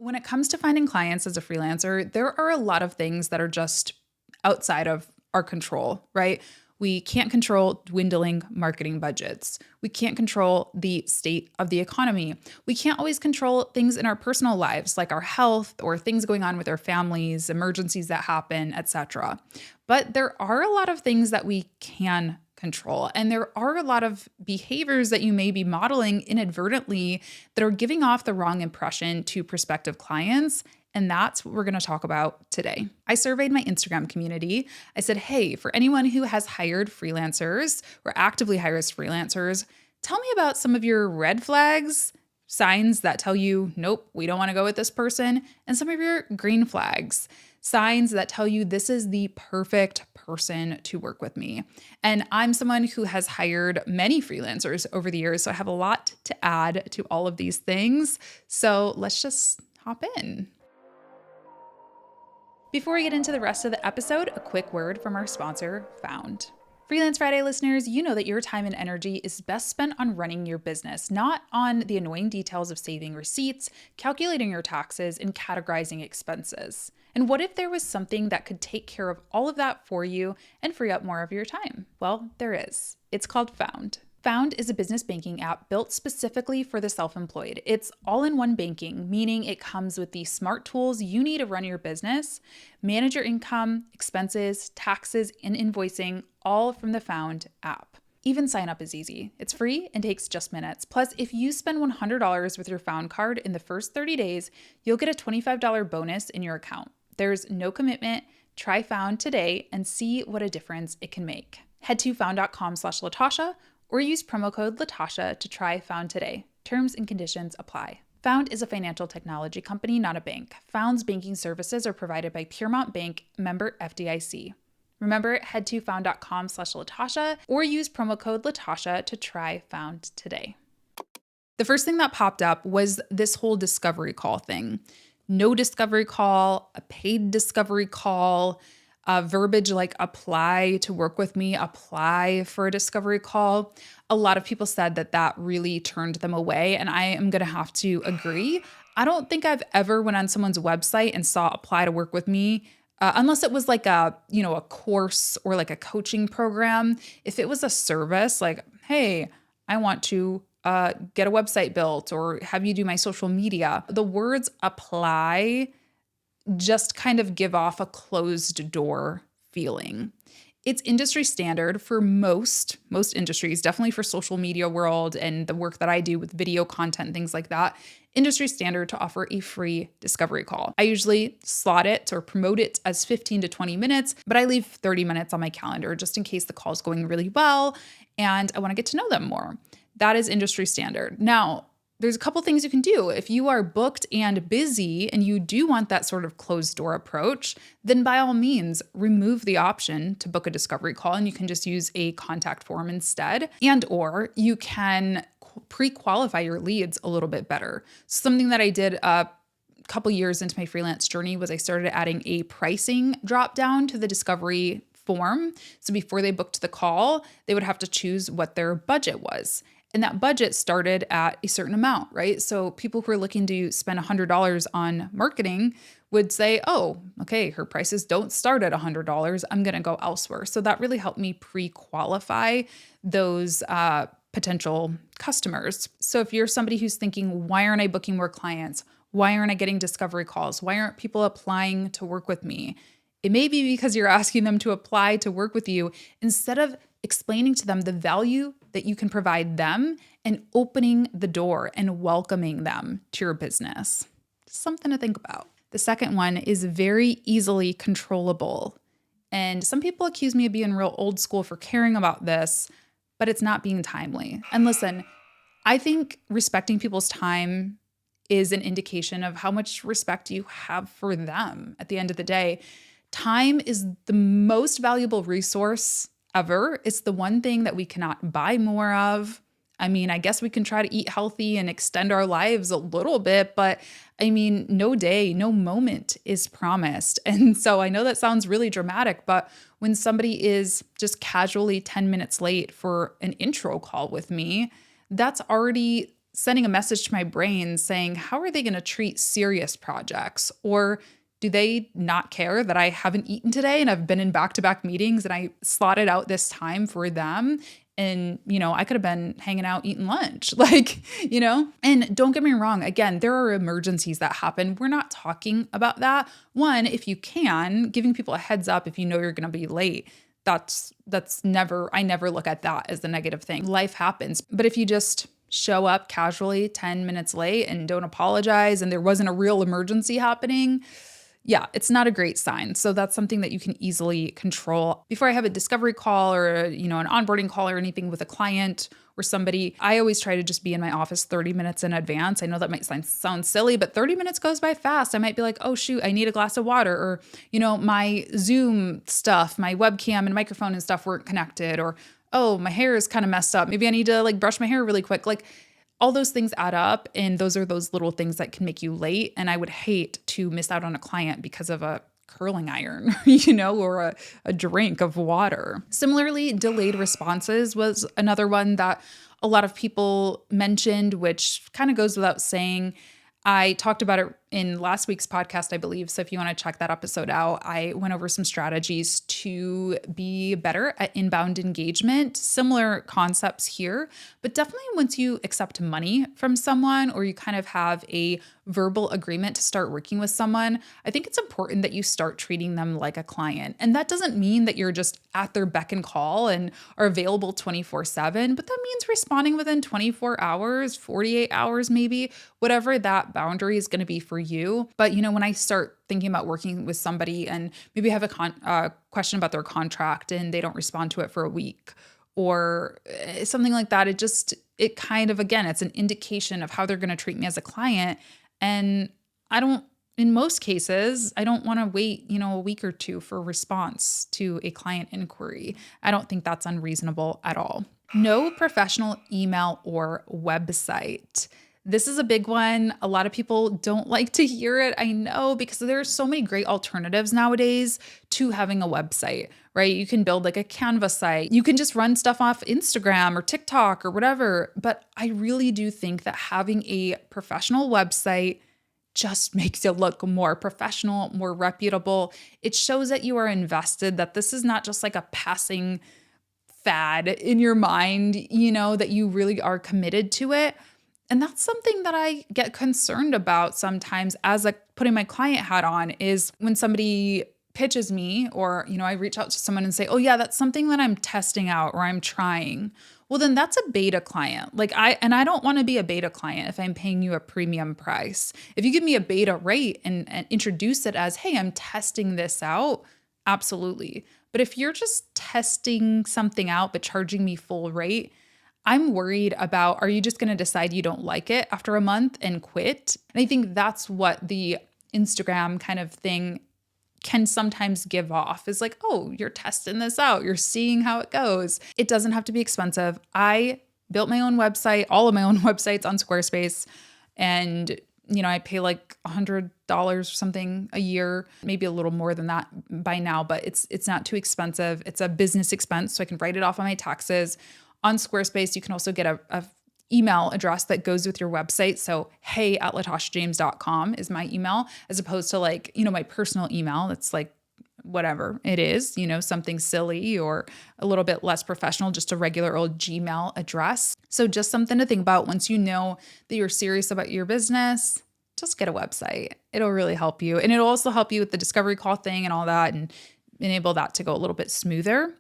When it comes to finding clients as a freelancer, there are a lot of things that are just outside of our control, right? We can't control dwindling marketing budgets. We can't control the state of the economy. We can't always control things in our personal lives, like our health or things going on with our families, emergencies that happen, etc. But there are a lot of things that we can control. And there are a lot of behaviors that you may be modeling inadvertently that are giving off the wrong impression to prospective clients. And that's what we're going to talk about today. I surveyed my Instagram community. I said, hey, for anyone who has hired freelancers or actively hires freelancers, tell me about some of your red flags, signs that tell you, nope, we don't want to go with this person, and some of your green flags, signs that tell you this is the perfect person to work with me. And I'm someone who has hired many freelancers over the years, so I have a lot to add to all of these things. So let's just hop in. Before we get into the rest of the episode, a quick word from our sponsor, Found. Freelance Friday listeners, you know that your time and energy is best spent on running your business, not on the annoying details of saving receipts, calculating your taxes, and categorizing expenses. And what if there was something that could take care of all of that for you and free up more of your time? Well, there is. It's called Found. Found is a business banking app built specifically for the self-employed. It's all-in-one banking, meaning it comes with the smart tools you need to run your business, manage your income, expenses, taxes, and invoicing, all from the Found app. Even sign up is easy. It's free and takes just minutes. Plus, if you spend $100 with your Found card in the first 30 days, you'll get a $25 bonus in your account. There's no commitment. Try Found today and see what a difference it can make. Head to found.com/Latasha or use promo code Latasha to try Found today. Terms and conditions apply. Found is a financial technology company, not a bank. Found's banking services are provided by Piermont Bank, member FDIC. Remember, head to found.com/Latasha or use promo code Latasha to try Found today. The first thing that popped up was this whole discovery call thing. No discovery call, a paid discovery call, verbiage like apply to work with me, apply for a discovery call. A lot of people said that that really turned them away, and I am going to have to agree. I don't think I've ever went on someone's website and saw apply to work with me, unless it was like a course or like a coaching program. If it was a service like, hey, I want to get a website built or have you do my social media, the words apply just kind of give off a closed door feeling. It's industry standard for most industries, definitely for social media world and the work that I do with video content, things like that, industry standard to offer a free discovery call. I usually slot it or promote it as 15 to 20 minutes, but I leave 30 minutes on my calendar just in case the call is going really well and I want to get to know them more. That is industry standard. Now, there's a couple things you can do. If you are booked and busy and you do want that sort of closed door approach, then by all means, remove the option to book a discovery call and you can just use a contact form instead. And or you can pre-qualify your leads a little bit better. Something that I did a couple years into my freelance journey was I started adding a pricing drop down to the discovery form. So before they booked the call, they would have to choose what their budget was. And that budget started at a certain amount, right? So people who are looking to spend $100 on marketing would say, oh, okay, her prices don't start at $100. I'm going to go elsewhere. So that really helped me pre-qualify those potential customers. So if you're somebody who's thinking, why aren't I booking more clients? Why aren't I getting discovery calls? Why aren't people applying to work with me? It may be because you're asking them to apply to work with you instead of explaining to them the value that you can provide them and opening the door and welcoming them to your business. Something to think about. The second one is very easily controllable. And some people accuse me of being real old school for caring about this, but it's not being timely. And listen, I think respecting people's time is an indication of how much respect you have for them at the end of the day. Time is the most valuable resource ever. It's the one thing that we cannot buy more of. I mean, I guess we can try to eat healthy and extend our lives a little bit, but I mean, no day, no moment is promised. And so I know that sounds really dramatic, but when somebody is just casually 10 minutes late for an intro call with me, that's already sending a message to my brain saying, how are they going to treat serious projects? Or do they not care that I haven't eaten today and I've been in back-to-back meetings and I slotted out this time for them? And, I could have been hanging out eating lunch, and don't get me wrong. Again, there are emergencies that happen. We're not talking about that. One, if you can, giving people a heads up if you know you're going to be late, that's never, I never look at that as the negative thing. Life happens. But if you just show up casually 10 minutes late and don't apologize and there wasn't a real emergency happening, yeah, it's not a great sign. So that's something that you can easily control. Before I have a discovery call or, an onboarding call or anything with a client or somebody, I always try to just be in my office 30 minutes in advance. I know that might sound silly, but 30 minutes goes by fast. I might be like, oh shoot, I need a glass of water, or, my Zoom stuff, my webcam and microphone and stuff weren't connected, or, oh, my hair is kind of messed up. Maybe I need to brush my hair really quick. All those things add up, and those are those little things that can make you late. And I would hate to miss out on a client because of a curling iron, or a drink of water. Similarly, delayed responses was another one that a lot of people mentioned, which kind of goes without saying. I talked about it in last week's podcast, I believe. So if you want to check that episode out, I went over some strategies to be better at inbound engagement. Similar concepts here, but definitely once you accept money from someone or you kind of have a verbal agreement to start working with someone, I think it's important that you start treating them like a client. And that doesn't mean that you're just at their beck and call and are available 24/7, but that means responding within 24 hours, 48 hours, maybe, whatever that boundary is going to be for you. But when I start thinking about working with somebody and maybe have a question about their contract and they don't respond to it for a week or something like that, it kind of, again, it's an indication of how they're going to treat me as a client. And in most cases, I don't want to wait, a week or two for a response to a client inquiry. I don't think that's unreasonable at all. No professional email or website. This is a big one. A lot of people don't like to hear it. I know, because there's so many great alternatives nowadays to having a website, right? You can build a Canva site. You can just run stuff off Instagram or TikTok or whatever. But I really do think that having a professional website just makes it look more professional, more reputable. It shows that you are invested, that this is not just a passing fad in your mind, that you really are committed to it. And that's something that I get concerned about sometimes as putting my client hat on, is when somebody pitches me or, I reach out to someone and say, oh yeah, that's something that I'm testing out or I'm trying. Well, then that's a beta client. I don't want to be a beta client if I'm paying you a premium price. If you give me a beta rate and introduce it as, hey, I'm testing this out, absolutely. But if you're just testing something out but charging me full rate, I'm worried about, are you just going to decide you don't like it after a month and quit? And I think that's what the Instagram kind of thing can sometimes give off, is oh, you're testing this out. You're seeing how it goes. It doesn't have to be expensive. I built my own website, all of my own websites on Squarespace. And, I pay $100 or something a year, maybe a little more than that by now, but it's not too expensive. It's a business expense, so I can write it off on my taxes. On Squarespace, you can also get a email address that goes with your website. So hey@latashajames.com is my email, as opposed to my personal email. That's whatever it is, something silly or a little bit less professional, just a regular old Gmail address. So just something to think about. Once you know that you're serious about your business, just get a website. It'll really help you. And it'll also help you with the discovery call thing and all that, and enable that to go a little bit smoother.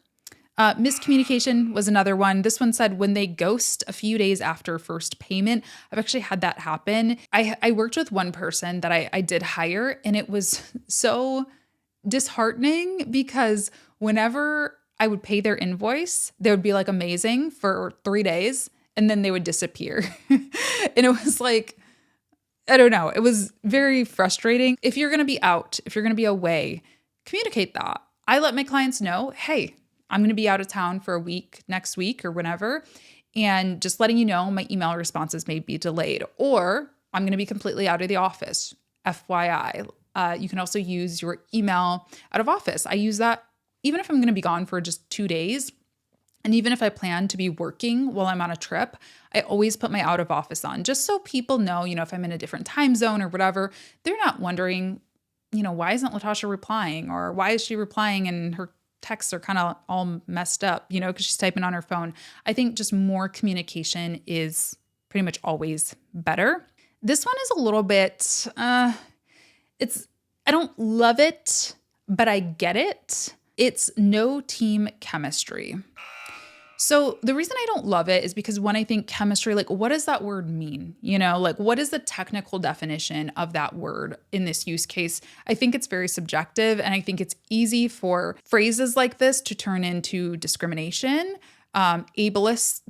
Miscommunication was another one. This one said when they ghost a few days after first payment. I've actually had that happen. I worked with one person that I did hire, and it was so disheartening because whenever I would pay their invoice, they would be amazing for 3 days, and then they would disappear. And it was I don't know. It was very frustrating. If you're going to be out, if you're going to be away, communicate that. I let my clients know, hey, I'm going to be out of town for a week next week or whenever. And just letting you know, my email responses may be delayed, or I'm going to be completely out of the office. FYI. You can also use your email out of office. I use that even if I'm going to be gone for just 2 days. And even if I plan to be working while I'm on a trip, I always put my out of office on just so people know, if I'm in a different time zone or whatever, they're not wondering, why isn't Latasha replying, or why is she replying and her texts are kind of all messed up, because she's typing on her phone. I think just more communication is pretty much always better. This one is a little bit, I don't love it, but I get it. It's no team chemistry. So the reason I don't love it is because when I think chemistry, like, what does that word mean? What is the technical definition of that word in this use case? I think it's very subjective, and I think it's easy for phrases like this to turn into discrimination, ableism,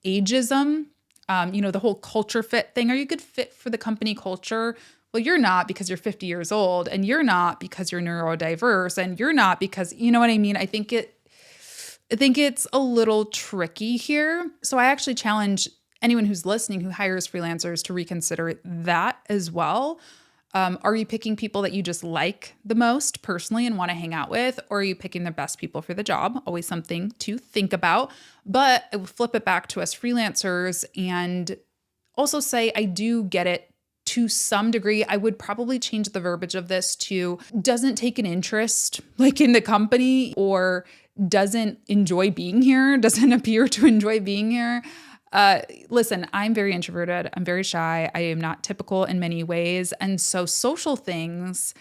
ageism, the whole culture fit thing. Are you a good fit for the company culture? Well, you're not because you're 50 years old, and you're not because you're neurodiverse, and you're not because, you know what I mean? I think it's a little tricky here. So I actually challenge anyone who's listening who hires freelancers to reconsider that as well. Are you picking people that you just like the most personally and want to hang out with? Or are you picking the best people for the job? Always something to think about. But I will flip it back to us freelancers and also say I do get it to some degree. I would probably change the verbiage of this to doesn't take an interest like in the company, or doesn't enjoy being here, doesn't appear to enjoy being here. Listen, I'm very introverted. I'm very shy. I am not typical in many ways. And so social things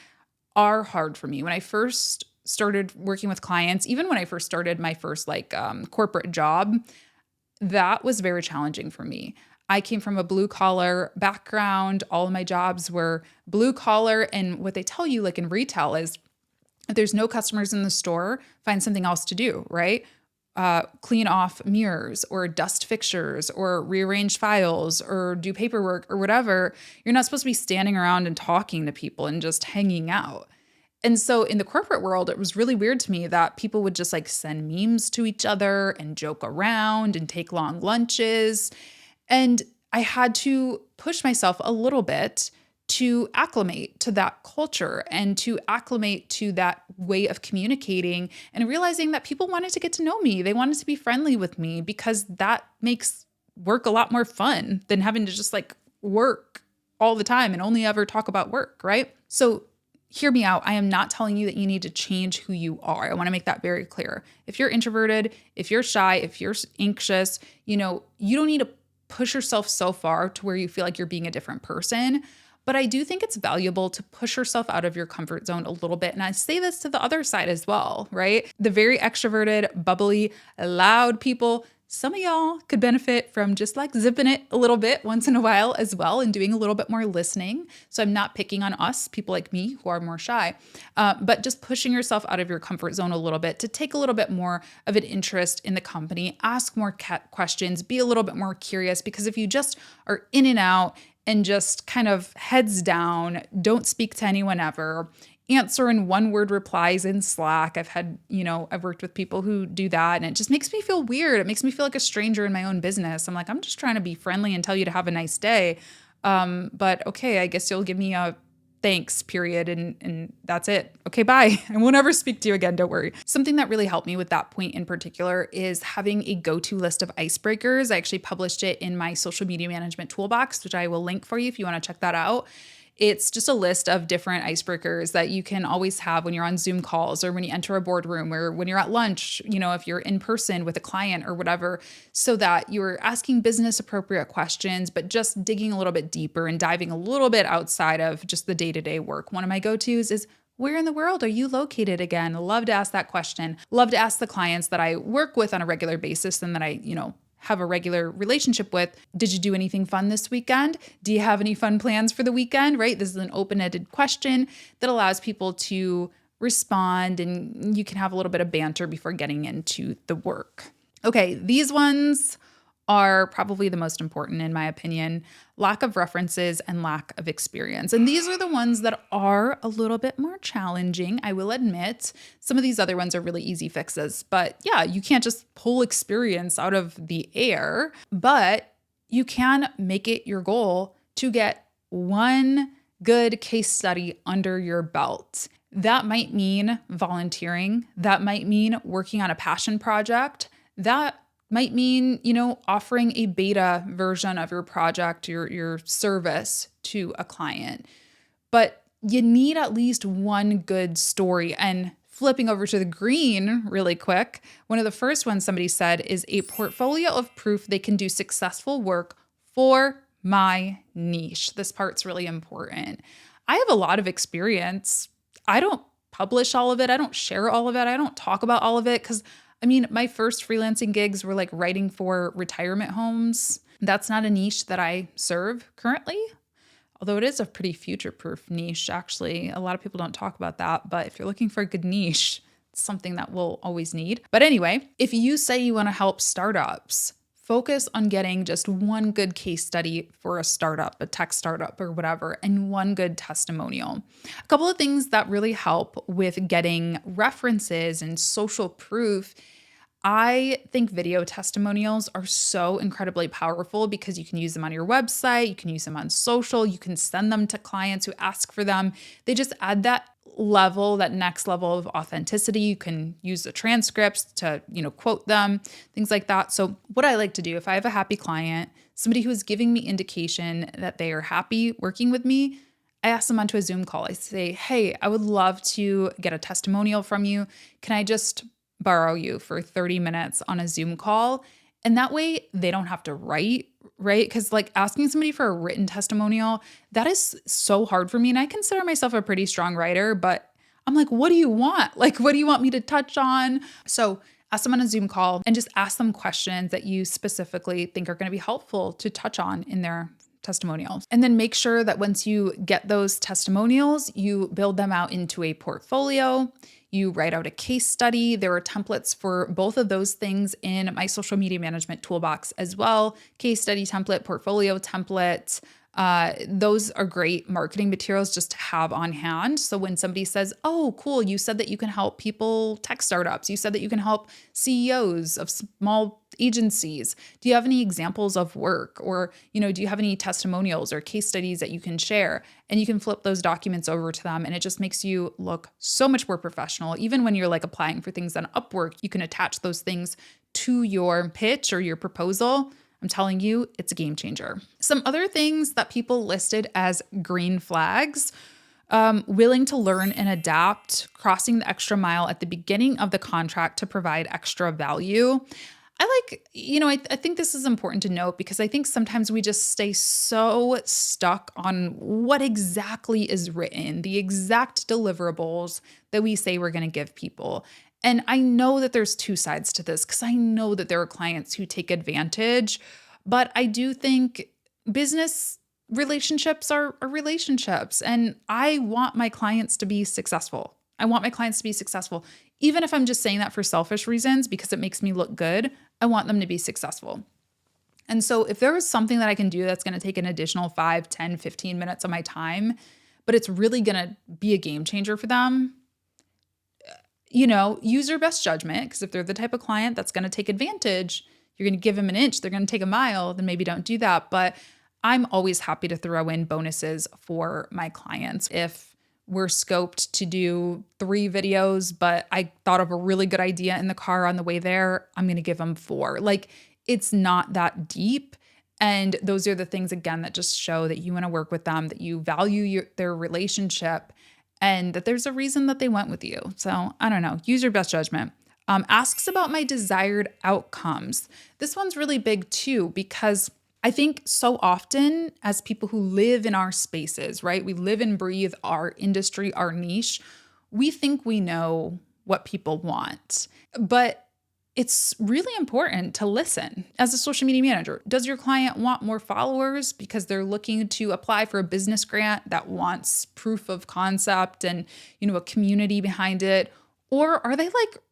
are hard for me. When I first started working with clients, even when I first started my first corporate job, that was very challenging for me. I came from a blue collar background. All of my jobs were blue collar. And what they tell you like in retail is if there's no customers in the store, find something else to do, right? Clean off mirrors or dust fixtures or rearrange files or do paperwork or whatever. You're not supposed to be standing around and talking to people and just hanging out. And so in the corporate world, it was really weird to me that people would just send memes to each other and joke around and take long lunches. And I had to push myself a little bit to acclimate to that culture and to acclimate to that way of communicating, and realizing that people wanted to get to know me. They wanted to be friendly with me because that makes work a lot more fun than having to just work all the time and only ever talk about work, right? So hear me out. I am not telling you that you need to change who you are. I want to make that very clear. If you're introverted, if you're shy, if you're anxious, you don't need to push yourself so far to where you feel like you're being a different person. But I do think it's valuable to push yourself out of your comfort zone a little bit. And I say this to the other side as well, right? The very extroverted, bubbly, loud people, some of y'all could benefit from just zipping it a little bit once in a while as well and doing a little bit more listening. So I'm not picking on us, people like me who are more shy, but just pushing yourself out of your comfort zone a little bit to take a little bit more of an interest in the company, ask more questions, be a little bit more curious, because if you just are in and out and just kind of heads down, don't speak to anyone ever, answer in one-word replies in Slack. I've worked with people who do that, and it just makes me feel weird. It makes me feel like a stranger in my own business. I'm I'm just trying to be friendly and tell you to have a nice day. But okay, I guess you'll give me a thanks period and that's it. Okay, bye. I won't ever speak to you again. Don't worry. Something that really helped me with that point in particular is having a go-to list of icebreakers. I actually published it in my social media management toolbox, which I will link for you if you want to check that out. It's just a list of different icebreakers that you can always have when you're on Zoom calls or when you enter a boardroom or when you're at lunch, if you're in person with a client or whatever, so that you're asking business appropriate questions, but just digging a little bit deeper and diving a little bit outside of just the day-to-day work. One of my go-tos is, where in the world are you located again? Love to ask that question. Love to ask the clients that I work with on a regular basis and that I, have a regular relationship with. Did you do anything fun this weekend? Do you have any fun plans for the weekend, right? This is an open-ended question that allows people to respond, and you can have a little bit of banter before getting into the work. Okay, these ones are probably the most important in my opinion. Lack of references and lack of experience. And these are the ones that are a little bit more challenging, I will admit. Some of these other ones are really easy fixes, but yeah, you can't just pull experience out of the air, but you can make it your goal to get one good case study under your belt. That might mean volunteering. That might mean working on a passion project. That might mean, offering a beta version of your project, your service to a client. But you need at least one good story. And flipping over to the green really quick, one of the first ones somebody said is a portfolio of proof they can do successful work for my niche. This part's really important. I have a lot of experience. I don't publish all of it. I don't share all of it. I don't talk about all of it because my first freelancing gigs were like writing for retirement homes. That's not a niche that I serve currently, although it is a pretty future-proof niche, actually. A lot of people don't talk about that, but if you're looking for a good niche, it's something that we'll always need. But anyway, if you say you want to help startups, focus on getting just one good case study for a startup, a tech startup or whatever, and one good testimonial. A couple of things that really help with getting references and social proof. I think video testimonials are so incredibly powerful because you can use them on your website, you can use them on social, you can send them to clients who ask for them. They just add that next level of authenticity. You can use the transcripts to, quote them, things like that. So what I like to do, if I have a happy client, somebody who is giving me indication that they are happy working with me, I ask them onto a Zoom call. I say, hey, I would love to get a testimonial from you. Can I just borrow you for 30 minutes on a Zoom call? And that way they don't have to write, right? Because like asking somebody for a written testimonial, that is so hard for me. And I consider myself a pretty strong writer, but I'm like, what do you want? Like, what do you want me to touch on? So ask them on a Zoom call and just ask them questions that you specifically think are going to be helpful to touch on in their testimonials. And then make sure that once you get those testimonials, you build them out into a portfolio. You write out a case study. There are templates for both of those things in my social media management toolbox as well. Case study template, portfolio template. Those are great marketing materials just to have on hand. So when somebody says, oh, cool, you said that you can help people, tech startups, you said that you can help CEOs of small agencies. Do you have any examples of work? Or, do you have any testimonials or case studies that you can share? And you can flip those documents over to them. And it just makes you look so much more professional. Even when you're like applying for things on Upwork, you can attach those things to your pitch or your proposal. I'm telling you, it's a game changer. Some other things that people listed as green flags: willing to learn and adapt, crossing the extra mile at the beginning of the contract to provide extra value. I think this is important to note because I think sometimes we just stay so stuck on what exactly is written, the exact deliverables that we say we're going to give people. And I know that there's two sides to this because I know that there are clients who take advantage, but I do think business relationships are relationships, and I want my clients to be successful. Even if I'm just saying that for selfish reasons because it makes me look good, I want them to be successful. And so if there is something that I can do that's going to take an additional 5, 10, 15 minutes of my time, but it's really going to be a game changer for them, use your best judgment, because if they're the type of client that's going to take advantage, you're going to give them an inch, they're going to take a mile, then maybe don't do that. But I'm always happy to throw in bonuses for my clients. If we're scoped to do 3 videos, but I thought of a really good idea in the car on the way there, I'm going to give them 4. Like, it's not that deep. And those are the things, again, that just show that you want to work with them, that you value their relationship, and that there's a reason that they went with you. So I don't know, use your best judgment. Asks about my desired outcomes. This one's really big too, because I think so often as people who live in our spaces, right? We live and breathe our industry, our niche. We think we know what people want, but it's really important to listen. As a social media manager, does your client want more followers because they're looking to apply for a business grant that wants proof of concept and, a community behind it? Or are they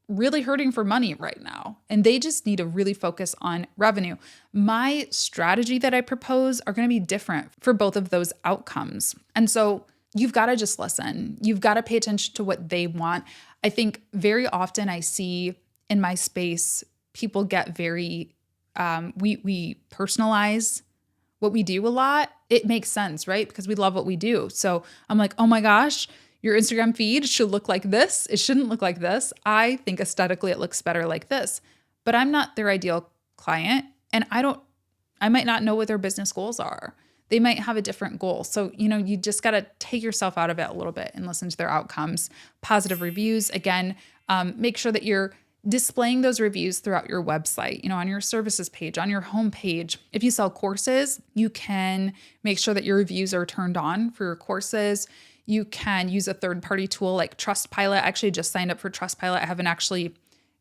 really hurting for money right now and they just need to really focus on revenue? My strategy that I propose are going to be different for both of those outcomes. And so you've got to just listen. You've got to pay attention to what they want. I think very often I see in my space, people get very, we personalize what we do a lot. It makes sense, right? Because we love what we do. So I'm like, oh my gosh, Your Instagram feed should look like this. It shouldn't look like this. I think aesthetically it looks better like this, but I'm not their ideal client. And I might not know what their business goals are. They might have a different goal. So, you just got to take yourself out of it a little bit and listen to their outcomes. Positive reviews, again, make sure that you're displaying those reviews throughout your website, on your services page, on your homepage. If you sell courses, you can make sure that your reviews are turned on for your courses. You can use a third-party tool like Trustpilot. I actually just signed up for Trustpilot. I haven't actually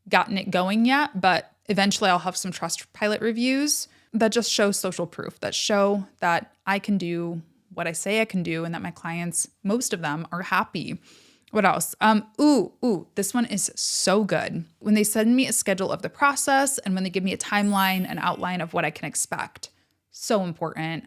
gotten it going yet, but eventually I'll have some Trustpilot reviews that just show social proof, that show that I can do what I say I can do and that my clients, most of them, are happy. What else? This one is so good. When they send me a schedule of the process and when they give me a timeline, an outline of what I can expect. So important.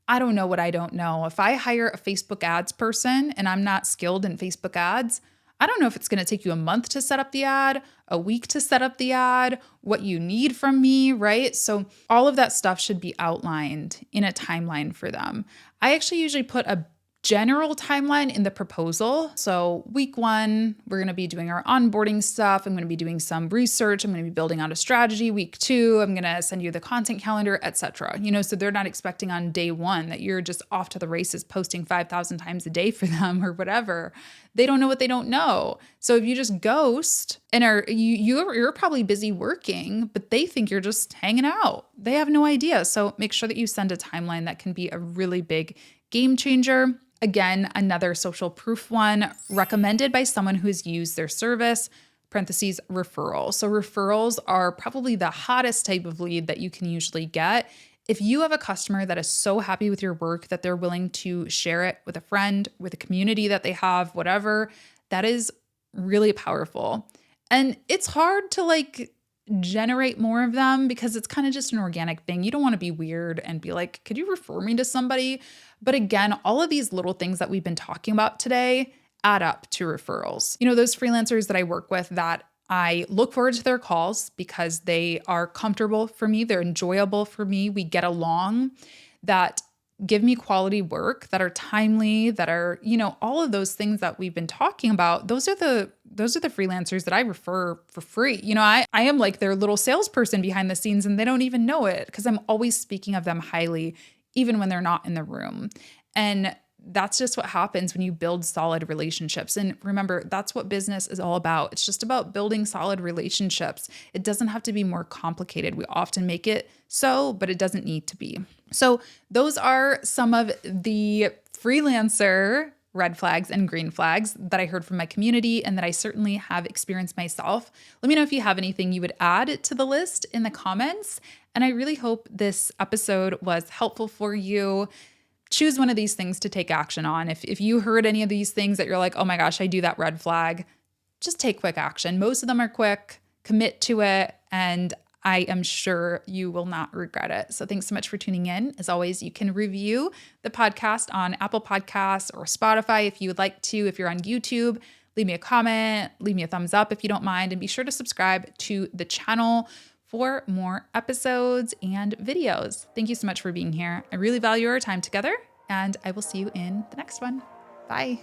I don't know what I don't know. If I hire a Facebook ads person and I'm not skilled in Facebook ads, I don't know if it's going to take you a month to set up the ad, a week to set up the ad, what you need from me, right? So all of that stuff should be outlined in a timeline for them. I actually usually put a general timeline in the proposal. So week 1, we're going to be doing our onboarding stuff. I'm going to be doing some research. I'm going to be building out a strategy. Week 2, I'm going to send you the content calendar, etc. So they're not expecting on day 1 that you're just off to the races posting 5,000 times a day for them or whatever. They don't know what they don't know. So if you just ghost and you're probably busy working, but they think you're just hanging out. They have no idea. So make sure that you send a timeline. That can be a really big game changer. Again, another social proof one, recommended by someone who's used their service, parentheses, referral. So referrals are probably the hottest type of lead that you can usually get. If you have a customer that is so happy with your work that they're willing to share it with a friend, with a community that they have, whatever, that is really powerful. And it's hard to generate more of them because it's kind of just an organic thing. You don't want to be weird and be like, could you refer me to somebody? But again, all of these little things that we've been talking about today add up to referrals. Those freelancers that I work with that I look forward to their calls because they are comfortable for me. They're enjoyable for me. We get along, that give me quality work, that are timely, that are, all of those things that we've been talking about. Those are the freelancers that I refer for free. I am like their little salesperson behind the scenes and they don't even know it because I'm always speaking of them highly, even when they're not in the room. And that's just what happens when you build solid relationships. And remember, that's what business is all about. It's just about building solid relationships. It doesn't have to be more complicated. We often make it so, but it doesn't need to be. So those are some of the freelancer red flags and green flags that I heard from my community and that I certainly have experienced myself. Let me know if you have anything you would add to the list in the comments. And I really hope this episode was helpful for you. Choose one of these things to take action on. If you heard any of these things that you're like, oh my gosh, I do that red flag, just take quick action. Most of them are quick, commit to it, and I am sure you will not regret it. So thanks so much for tuning in. As always, you can review the podcast on Apple Podcasts or Spotify if you would like to. If you're on YouTube, leave me a comment, leave me a thumbs up if you don't mind, and be sure to subscribe to the channel for more episodes and videos. Thank you so much for being here. I really value our time together, and I will see you in the next one. Bye.